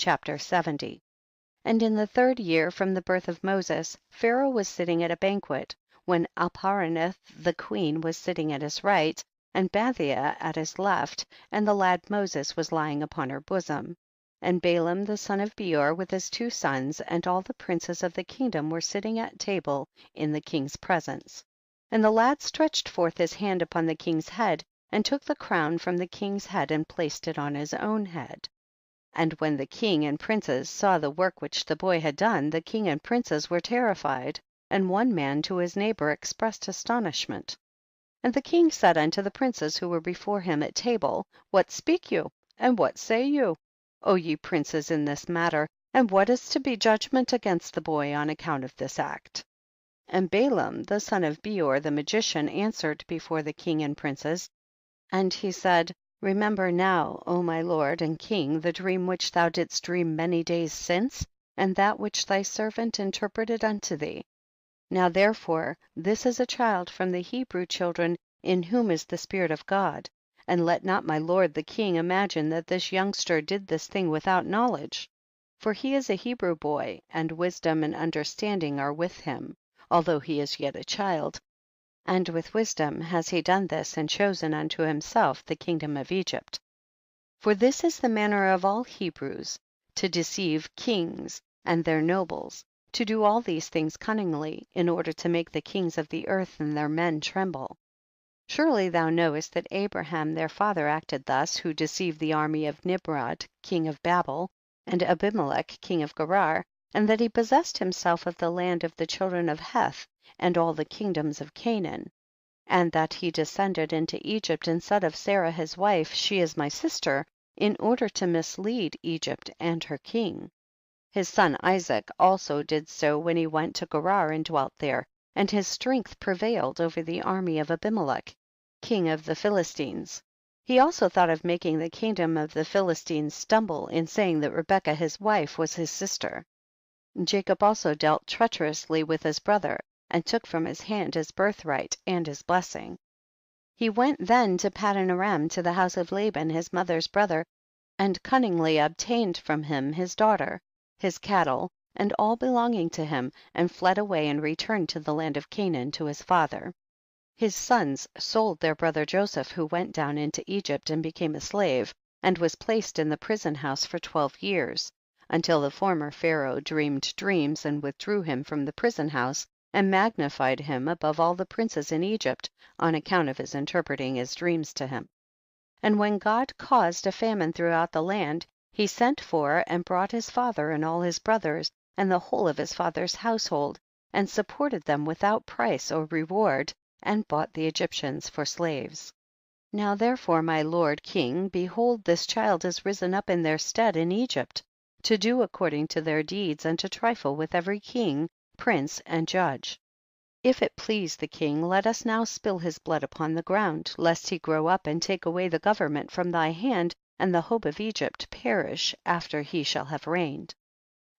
Chapter 70. And in the 3rd year from the birth of Moses, Pharaoh was sitting at a banquet, when Alparanith the queen was sitting at his right, and Bathia at his left, and the lad Moses was lying upon her bosom. And Balaam the son of Beor with his 2 sons, and all the princes of the kingdom were sitting at table in the king's presence. And the lad stretched forth his hand upon the king's head, and took the crown from the king's head and placed it on his own head. And when the king and princes saw the work which the boy had done, the king and princes were terrified, and one man to his neighbor expressed astonishment. And the king said unto the princes who were before him at table, what speak you, and what say you, O ye princes, in this matter, and what is to be judgment against the boy on account of this act? And Balaam the son of Beor the magician answered before the king and princes, and he said, remember now, O my lord and king, the dream which thou didst dream many days since, and that which thy servant interpreted unto thee. Now therefore this is a child from the Hebrew children in whom is the Spirit of God, and let not my lord the king imagine that this youngster did this thing without knowledge. For he is a Hebrew boy, and wisdom and understanding are with him, although he is yet a child, and with wisdom has he done this and chosen unto himself the kingdom of Egypt. For this is the manner of all Hebrews, to deceive kings and their nobles, to do all these things cunningly, in order to make the kings of the earth and their men tremble. Surely thou knowest that Abraham their father acted thus, who deceived the army of Nimrod king of Babel, and Abimelech king of Gerar, and that he possessed himself of the land of the children of Heth, and all the kingdoms of Canaan, and that he descended into Egypt and said of Sarah his wife, she is my sister, in order to mislead Egypt and her king. His son Isaac also did so when he went to Gerar and dwelt there, and his strength prevailed over the army of Abimelech, king of the Philistines. He also thought of making the kingdom of the Philistines stumble in saying that Rebekah his wife was his sister. Jacob also dealt treacherously with his brother, and took from his hand his birthright and his blessing. He went then to Paddan Aram to the house of Laban his mother's brother, and cunningly obtained from him his daughter, his cattle, and all belonging to him, and fled away and returned to the land of Canaan to his father. His sons sold their brother Joseph, who went down into Egypt and became a slave, and was placed in the prison house for 12 years, until the former Pharaoh dreamed dreams and withdrew him from the prison house, and magnified him above all the princes in Egypt on account of his interpreting his dreams to him. And when God caused a famine throughout the land, he sent for and brought his father and all his brothers and the whole of his father's household, and supported them without price or reward, and bought the Egyptians for slaves. Now therefore, my lord king, behold, this child is risen up in their stead in Egypt, to do according to their deeds, and to trifle with every king, prince and judge. If it please the king, let us now spill his blood upon the ground, lest he grow up and take away the government from thy hand, and the hope of Egypt perish after he shall have reigned.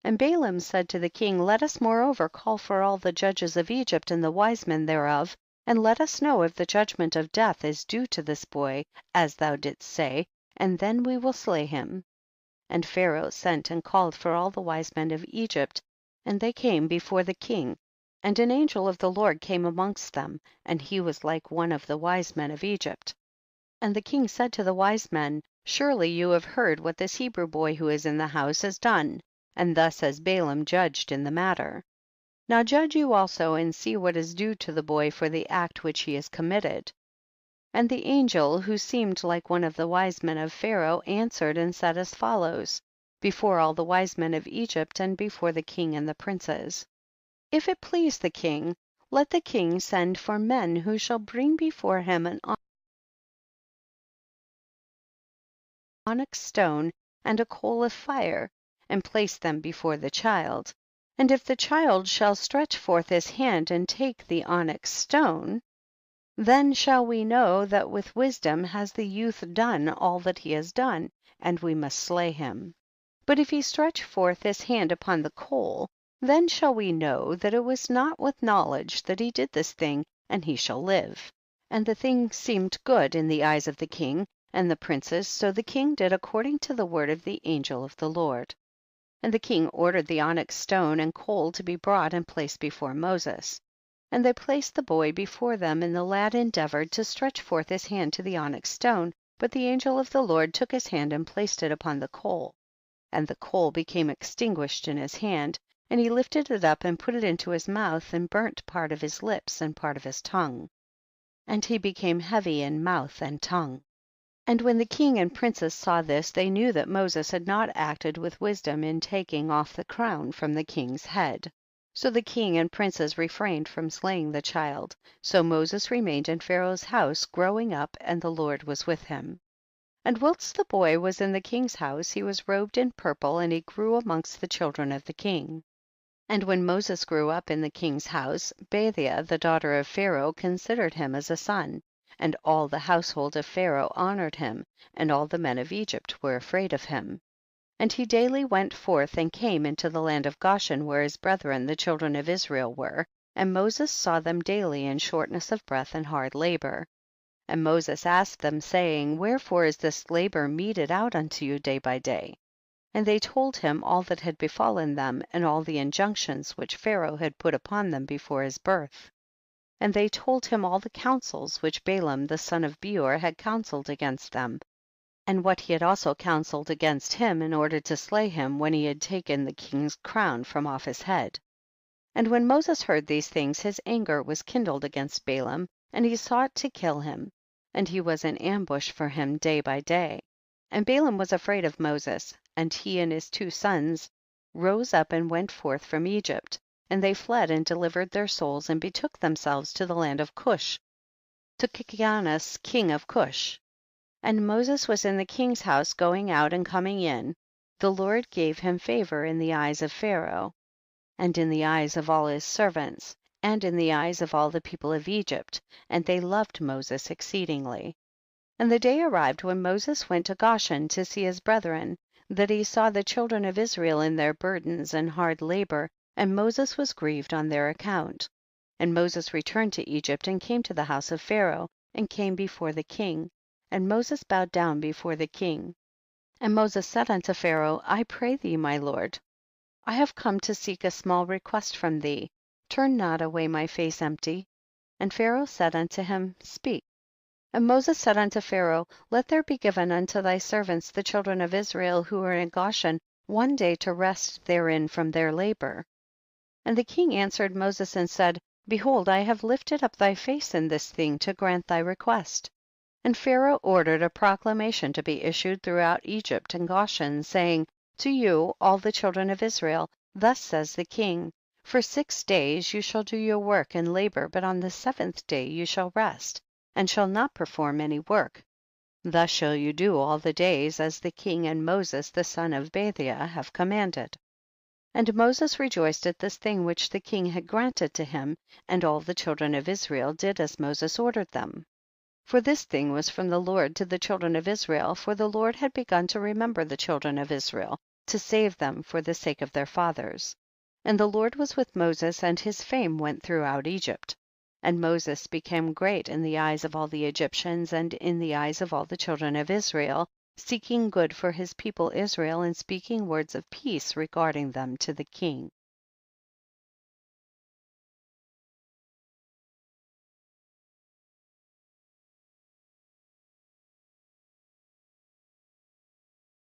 And Balaam said to the king, let us moreover call for all the judges of Egypt and the wise men thereof, and let us know if the judgment of death is due to this boy, as thou didst say, and then we will slay him. And Pharaoh sent and called for all the wise men of Egypt, and they came before the king, and an angel of the Lord came amongst them, and he was like one of the wise men of Egypt. And the king said to the wise men, surely you have heard what this Hebrew boy who is in the house has done, and thus has Balaam judged in the matter. Now judge you also, and see what is due to the boy for the act which he has committed. And the angel, who seemed like one of the wise men of Pharaoh, answered and said as follows, before all the wise men of Egypt and before the king and the princes. If it please the king, let the king send for men who shall bring before him an onyx stone and a coal of fire, and place them before the child. And if the child shall stretch forth his hand and take the onyx stone, then shall we know that with wisdom has the youth done all that he has done, and we must slay him. But if he stretch forth his hand upon the coal, then shall we know that it was not with knowledge that he did this thing, and he shall live. And the thing seemed good in the eyes of the king and the princes, so the king did according to the word of the angel of the Lord. And the king ordered the onyx stone and coal to be brought and placed before Moses. And they placed the boy before them, and the lad endeavored to stretch forth his hand to the onyx stone, but the angel of the Lord took his hand and placed it upon the coal. And the coal became extinguished in his hand, and he lifted it up and put it into his mouth, and burnt part of his lips and part of his tongue. And he became heavy in mouth and tongue. And when the king and princes saw this, they knew that Moses had not acted with wisdom in taking off the crown from the king's head. So the king and princes refrained from slaying the child. So Moses remained in Pharaoh's house, growing up, and the Lord was with him. And whilst the boy was in the king's house, he was robed in purple, and he grew amongst the children of the king. And when Moses grew up in the king's house, Bathia, the daughter of Pharaoh, considered him as a son. And all the household of Pharaoh honored him, and all the men of Egypt were afraid of him. And he daily went forth and came into the land of Goshen, where his brethren the children of Israel were, and Moses saw them daily in shortness of breath and hard labor. And Moses asked them, saying, wherefore is this labor meted out unto you day by day? And they told him all that had befallen them, and all the injunctions which Pharaoh had put upon them before his birth. And they told him all the counsels which Balaam the son of Beor had counselled against them, and what he had also counselled against him in order to slay him, when he had taken the king's crown from off his head. And when Moses heard these things, his anger was kindled against Balaam, and he sought to kill him, and he was in ambush for him day by day. And Balaam was afraid of Moses, and he and his 2 sons rose up and went forth from Egypt, and they fled and delivered their souls and betook themselves to the land of Cush, to Kikianus king of Cush. And Moses was in the king's house, going out and coming in. The Lord gave him favor in the eyes of Pharaoh, and in the eyes of all his servants, and in the eyes of all the people of Egypt, and they loved Moses exceedingly. And the day arrived when Moses went to Goshen to see his brethren, that he saw the children of Israel in their burdens and hard labor, and Moses was grieved on their account. And Moses returned to Egypt and came to the house of Pharaoh, and came before the king, and Moses bowed down before the king. And Moses said unto Pharaoh, I pray thee, my lord, I have come to seek a small request from thee, turn not away my face empty. And Pharaoh said unto him, speak. And Moses said unto Pharaoh, let there be given unto thy servants the children of Israel who are in Goshen one day to rest therein from their labor. And the king answered Moses and said, behold, I have lifted up thy face in this thing to grant thy request. And Pharaoh ordered a proclamation to be issued throughout Egypt and Goshen, saying, to you, all the children of Israel, thus says the king, for 6 days you shall do your work and labor, but on the 7th day you shall rest, and shall not perform any work. Thus shall you do all the days, as the king and Moses the son of Bathia have commanded. And Moses rejoiced at this thing which the king had granted to him, and all the children of Israel did as Moses ordered them. For this thing was from the Lord to the children of Israel, for the Lord had begun to remember the children of Israel, to save them for the sake of their fathers. And the Lord was with Moses, and his fame went throughout Egypt. And Moses became great in the eyes of all the Egyptians and in the eyes of all the children of Israel, seeking good for his people Israel, and speaking words of peace regarding them to the king.